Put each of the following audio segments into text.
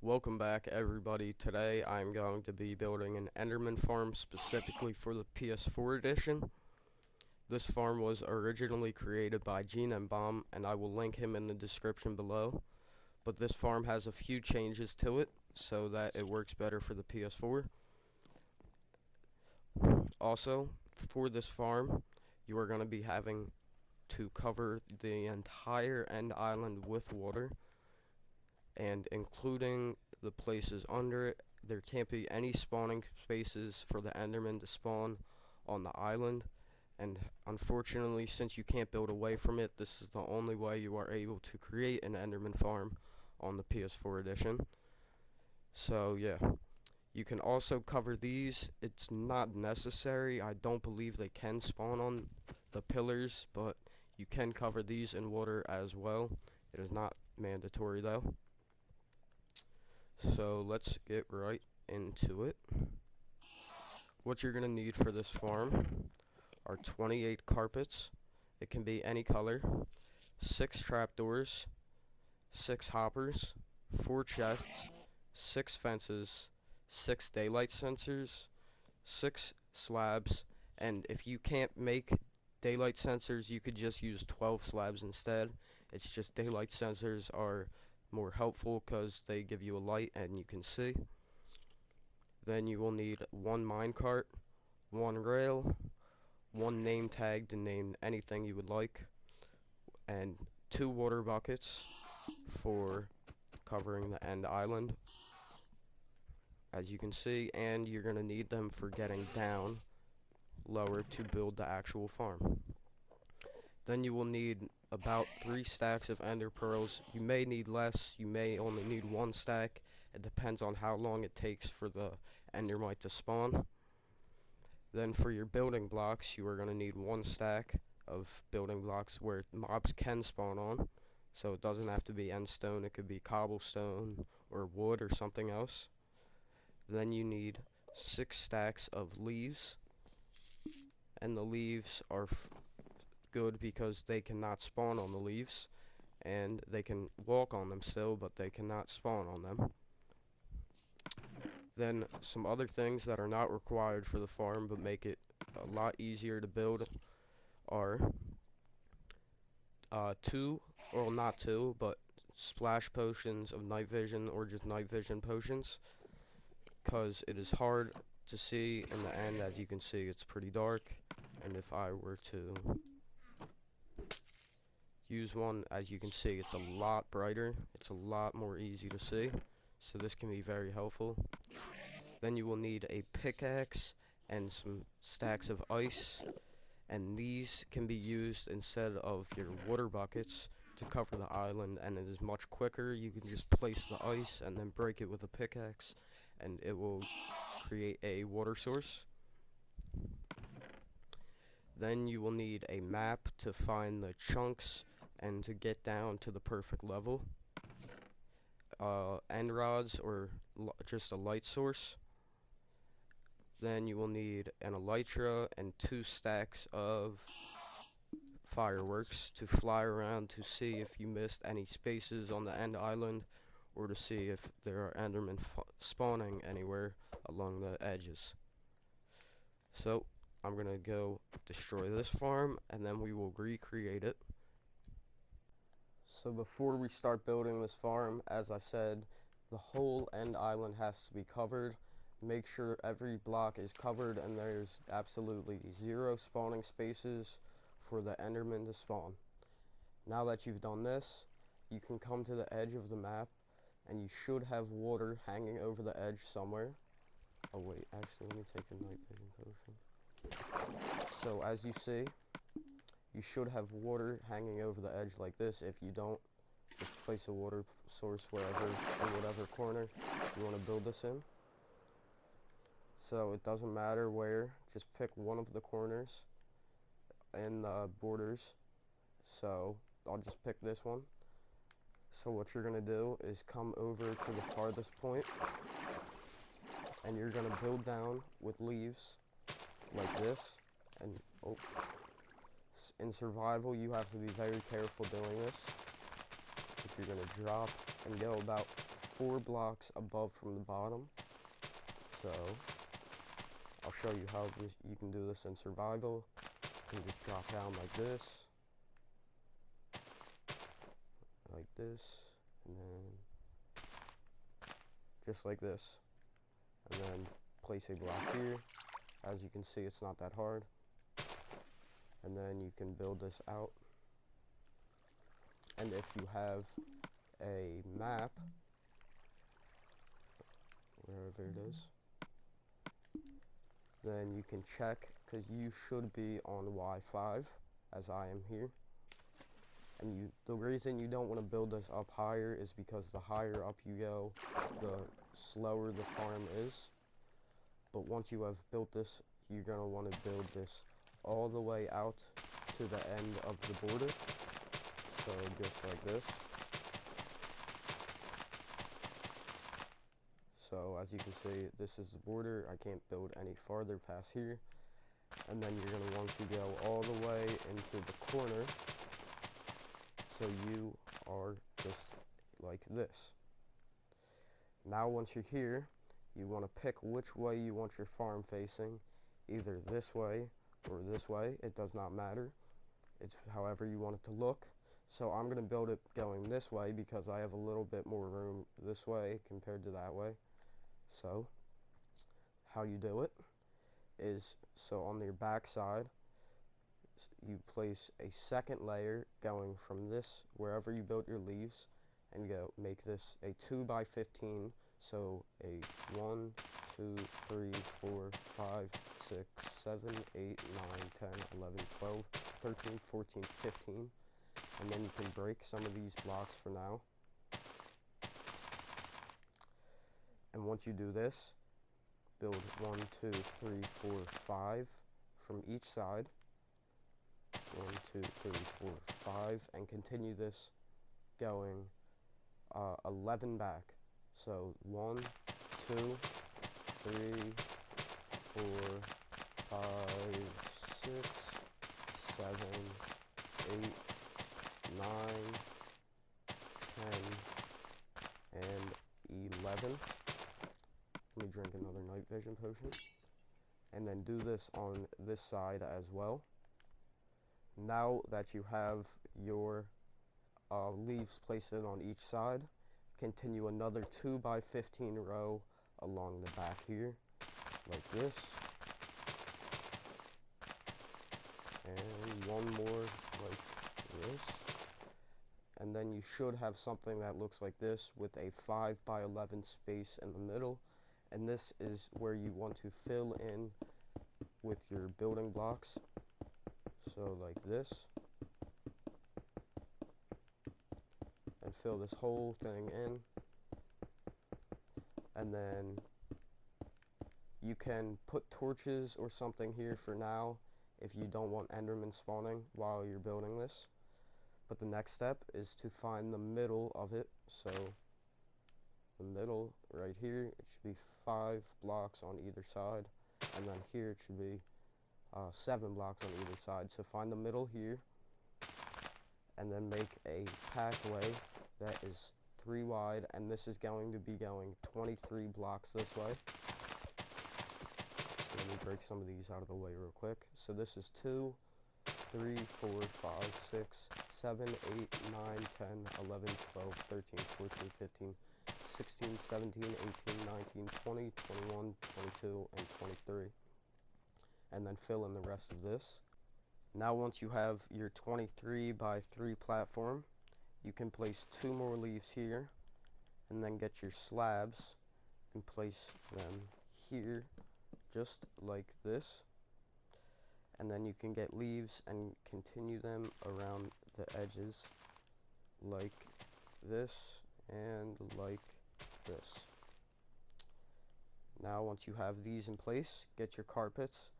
Welcome back everybody. Today I'm going to be building an Enderman farm specifically for the PS4 edition. This farm was originally created by Gnembon and I will link him in the description below. But this farm has a few changes to it so that it works better for the PS4. Also, for this farm, you are going to be having to cover the entire end island with water, and including the places under it. There can't be any spawning spaces for the Enderman to spawn on the island, and unfortunately, since you can't build away from it, this is the only way you are able to create an Enderman farm on the PS4 edition. So yeah, you can also cover these. It's not necessary. I don't believe they can spawn on the pillars, but you can cover these in water as well. It is not mandatory though. So let's get right into it. What you're going to need for this farm are 28 carpets. It can be any color, 6 trapdoors, 6 hoppers, 4 chests, 6 fences, 6 daylight sensors, 6 slabs, and if you can't make daylight sensors, you could just use 12 slabs instead. It's just daylight sensors are more helpful because they give you a light and you can see. Then you will need 1 minecart, 1 rail, 1 name tag to name anything you would like, and 2 water buckets for covering the end island, as you can see, and you're going to need them for getting down lower to build the actual farm. Then you will need about 3 stacks of ender pearls. You may need less, you may only need 1 stack. It depends on how long it takes for the endermite to spawn. Then for your building blocks, you are going to need 1 stack of building blocks where mobs can spawn on. So it doesn't have to be end stone, it could be cobblestone or wood or something else. Then you need 6 stacks of leaves, and the leaves are good because they cannot spawn on the leaves, and they can walk on them still, but they cannot spawn on them. Then some other things that are not required for the farm but make it a lot easier to build are not two, but splash potions of night vision, or just night vision potions, because it is hard to see in the end. As you can see, it's pretty dark, and if I were to use one, as you can see, it's a lot brighter, it's a lot more easy to see, so this can be very helpful. Then you will need a pickaxe and some stacks of ice, and these can be used instead of your water buckets to cover the island, and it is much quicker. You can just place the ice and then break it with a pickaxe, and it will create a water source. Then you will need a map to find the chunks and to get down to the perfect level. End rods, or just a light source. Then you will need an elytra and 2 stacks of fireworks to fly around to see if you missed any spaces on the end island, or to see if there are endermen spawning anywhere along the edges. So I'm gonna go destroy this farm and then we will recreate it. So before we start building this farm, as I said, the whole end island has to be covered. Make sure every block is covered and there's absolutely 0 spawning spaces for the enderman to spawn. Now that you've done this, you can come to the edge of the map and you should have water hanging over the edge somewhere. Oh wait, actually let me take a night vision potion. So as you see, you should have water hanging over the edge like this. If you don't, just place a water source wherever, in whatever corner you want to build this in. So it doesn't matter where, just pick one of the corners and the borders. So I'll just pick this one. So what you're gonna do is come over to the farthest point, and you're gonna build down with leaves like this. And in survival, you have to be very careful doing this. If you're gonna drop and go about 4 blocks above from the bottom. So I'll show you how you can do this in survival. You can just drop down like this, and then just like this, and then place a block here. As you can see, it's not that hard. And then you can build this out. And if you have a map, wherever it is, then you can check, because you should be on Y5, as I am here. And the reason you don't want to build this up higher is because the higher up you go, the slower the farm is. But once you have built this, you're going to want to build this all the way out to the end of the border. So just like this. So as you can see, this is the border. I can't build any farther past here. And then you're going to want to go all the way into the corner. So you are just like this. Now once you're here, you want to pick which way you want your farm facing. Either this way or this way. It does not matter. It's however you want it to look. So I'm going to build it going this way because I have a little bit more room this way compared to that way. So how you do it is, so on your back side, you place a second layer going from this, wherever you built your leaves, and go make this a 2 by 15. So a 1, 2, 3, 4, 5, 6, 7, 8, 9, 10, 11, 12, 13, 14, 15. And then you can break some of these blocks for now. And once you do this, build 1, 2, 3, 4, 5 from each side. 1, 2, 3, 4, 5, and continue this going 11 back. So 1, 2, 3, 4, 5, 6, 7, 8, 9, 10, and 11. Let me drink another night vision potion. And then do this on this side as well. Now that you have your leaves placed in on each side, continue another 2 by 15 row along the back here, like this. And one more like this. And then you should have something that looks like this with a 5 by 11 space in the middle. And this is where you want to fill in with your building blocks. So like this. And fill this whole thing in. And then you can put torches or something here for now if you don't want Enderman spawning while you're building this. But the next step is to find the middle of it. So the middle right here, it should be 5 blocks on either side. And then here it should be 7 blocks on either side. So find the middle here. And then make a pathway that is 3 wide. And this is going to be going 23 blocks this way. So let me break some of these out of the way real quick. So this is 2, 3, 4, 5, 6, 7, 8, 9, 10, 11, 12, 13, 14, 15, 16, 17, 18, 19, 20, 21, 22, and 23. And then fill in the rest of this. Now once you have your 23 by 3 platform, you can place 2 more leaves here, and then get your slabs and place them here, just like this. And then you can get leaves and continue them around the edges like this and like this. Now once you have these in place, get your carpets,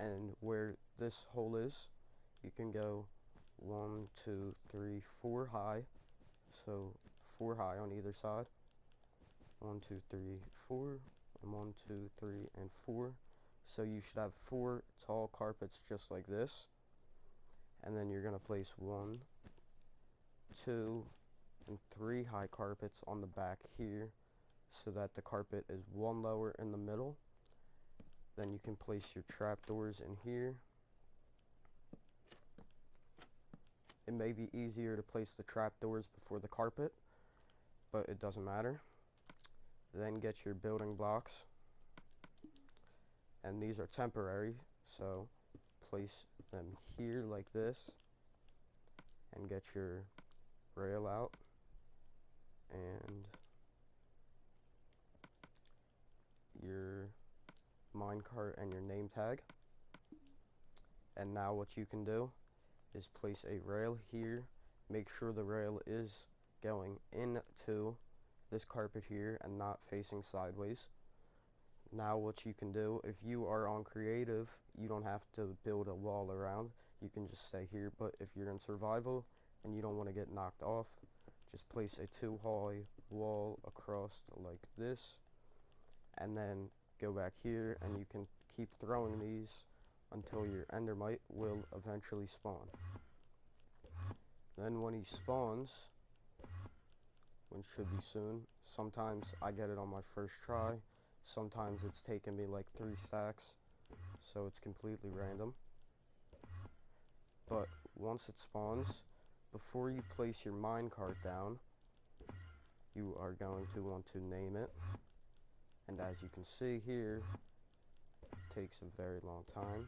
and where this hole is, you can go 1, 2, 3, 4 high. So 4 high on either side. 1, 2, 3, 4, and 1, 2, 3, and 4. So you should have 4 tall carpets just like this. And then you're going to place 1, 2, and 3 high carpets on the back here, so that the carpet is one lower in the middle. Then you can place your trapdoors in here. It may be easier to place the trapdoors before the carpet, but it doesn't matter. Then get your building blocks, and these are temporary, so place them here like this, and get your rail out, and your minecart and your name tag. And now what you can do is place a rail here. Make sure the rail is going into this carpet here and not facing sideways. Now what you can do, if you are on creative, you don't have to build a wall around. You can just stay here, but if you're in survival and you don't want to get knocked off, just place a 2-high wall across like this, and then go back here, and you can keep throwing these until your endermite will eventually spawn. Then when he spawns, which should be soon, sometimes I get it on my first try, sometimes it's taken me like 3 stacks, so it's completely random. But once it spawns, before you place your minecart down, you are going to want to name it. And as you can see here, it takes a very long time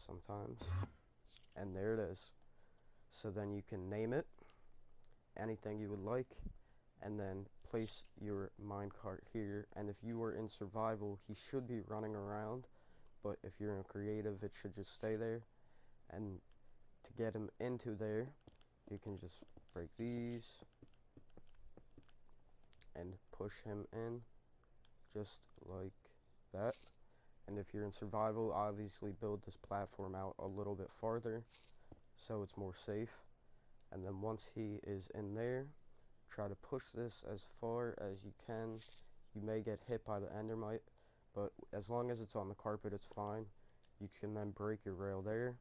sometimes. And there it is. So then you can name it anything you would like, and then place your minecart here. And if you are in survival, he should be running around, but if you're in creative, it should just stay there. And to get him into there, you can just break these and push him in just like that. And if you're in survival, obviously build this platform out a little bit farther so it's more safe. And then once he is in there, try to push this as far as you can. You may get hit by the endermite, but as long as it's on the carpet, it's fine. You can then break your rail there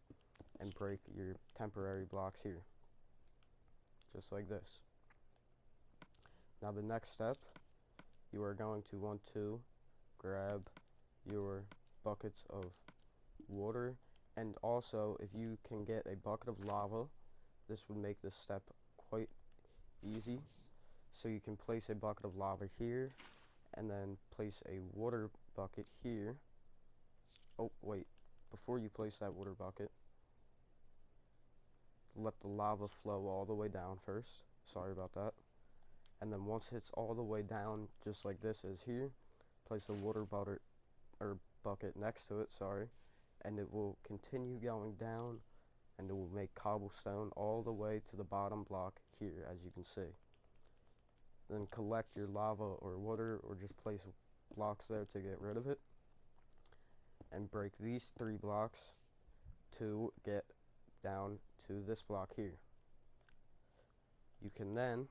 and break your temporary blocks here, just like this. Now the next step, you are going to want to grab your buckets of water, and also if you can get a bucket of lava, this would make this step quite easy. So you can place a bucket of lava here, and then place a water bucket here. Oh wait, before you place that water bucket, let the lava flow all the way down first. Sorry about that. And then once it's all the way down, just like this is here, place a water bucket next to it, sorry, and it will continue going down, and it will make cobblestone all the way to the bottom block here, as you can see. Then collect your lava or water, or just place blocks there to get rid of it, and break these 3 blocks to get down to this block here. You can then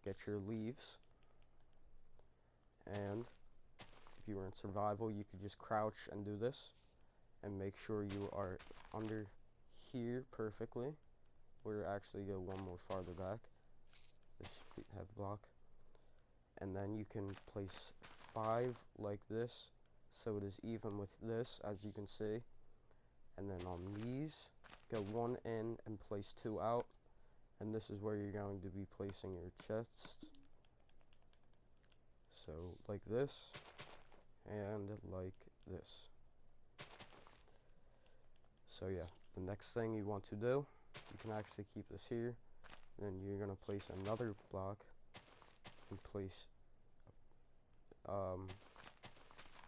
get your leaves, and if you were in survival, you could just crouch and do this, and make sure you are under here perfectly, or actually go one more farther back. This should have a block, and then you can place 5 like this, so it is even with this, as you can see. And then on these, go 1 in and place 2 out, and this is where you're going to be placing your chests. So like this, and like this. So yeah, the next thing you want to do, you can actually keep this here, then you're going to place another block, and place,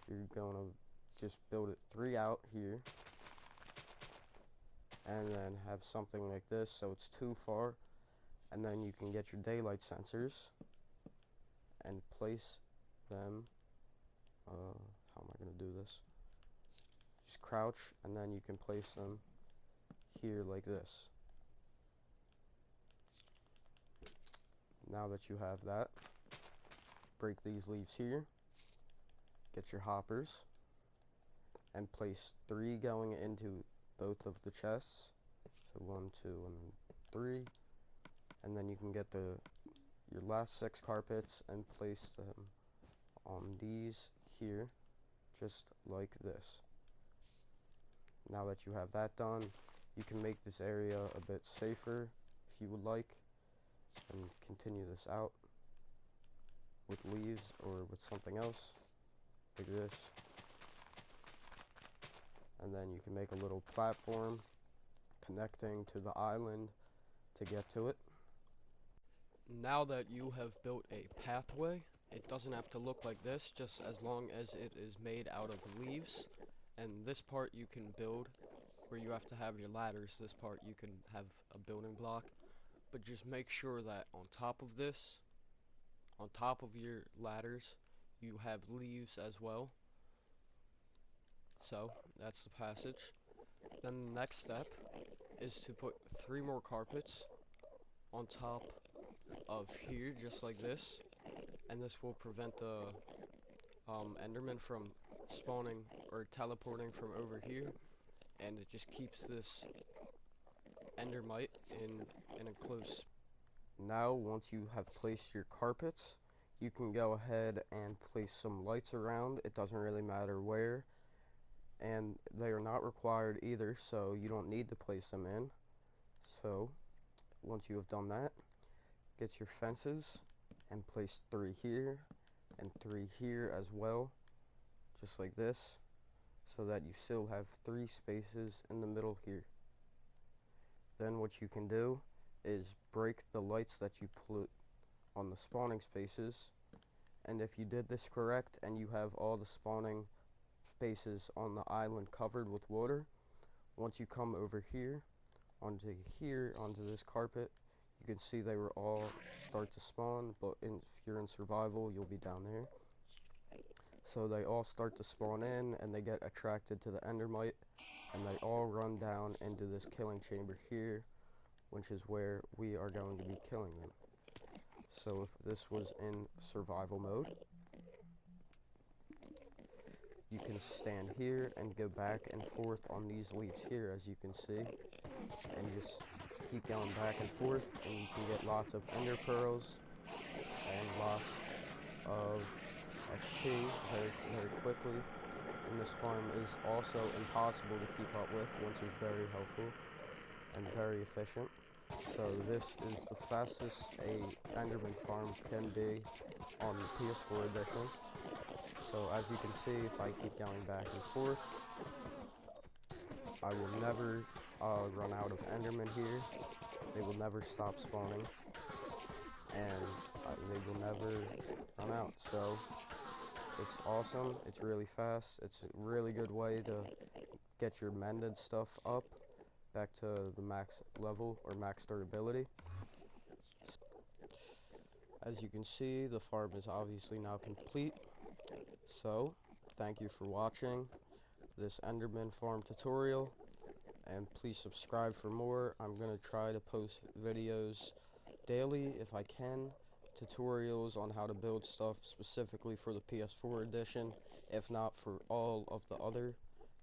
you're going to just build it 3 out here, and then have something like this, so it's too far. And then you can get your daylight sensors and place them, how am I going to do this? Just crouch, and then you can place them here like this. Now that you have that, break these leaves here, get your hoppers, and place 3 going into both of the chests. So 1, 2, and 3. And then you can get the your last 6 carpets and place them on these here, just like this. Now that you have that done, you can make this area a bit safer if you would like, and continue this out with leaves or with something else, like this. And then you can make a little platform connecting to the island to get to it. Now that you have built a pathway, it doesn't have to look like this, just as long as it is made out of leaves. And this part you can build where you have to have your ladders. This part you can have a building block, but just make sure that on top of this, on top of your ladders, you have leaves as well. So that's the passage. Then the next step is to put 3 more carpets on top of here, just like this, and this will prevent the Enderman from spawning or teleporting from over here, and it just keeps this Endermite in a close. Now, once you have placed your carpets, you can go ahead and place some lights around. It doesn't really matter where, and they are not required either, so you don't need to place them in. So once you have done that, get your fences and place 3 here and 3 here as well, just like this, so that you still have 3 spaces in the middle here. Then what you can do is break the lights that you put on the spawning spaces, and if you did this correct and you have all the spawning spaces on the island covered with water, once you come over here onto this carpet, you can see they will all start to spawn, but if you're in survival, you'll be down there. So they all start to spawn in, and they get attracted to the Endermite, and they all run down into this killing chamber here, which is where we are going to be killing them. So if this was in survival mode, you can stand here and go back and forth on these leaves here, as you can see, and just keep going back and forth, and you can get lots of ender pearls and lots of XP very quickly. And this farm is also impossible to keep up with, which is very helpful and very efficient. So this is the fastest a Enderman farm can be on the PS4 edition. So as you can see, if I keep going back and forth, I will never run out of Enderman here. They will never stop spawning, and they will never run out. So it's awesome. It's really fast. It's a really good way to get your mended stuff up back to the max level or max durability. As you can see, the farm is obviously now complete. So thank you for watching this Enderman farm tutorial, and please subscribe for more. I'm going to try to post videos daily if I can, tutorials on how to build stuff specifically for the PS4 edition, if not for all of the other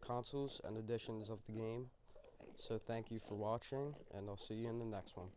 consoles and editions of the game. So thank you for watching, and I'll see you in the next one.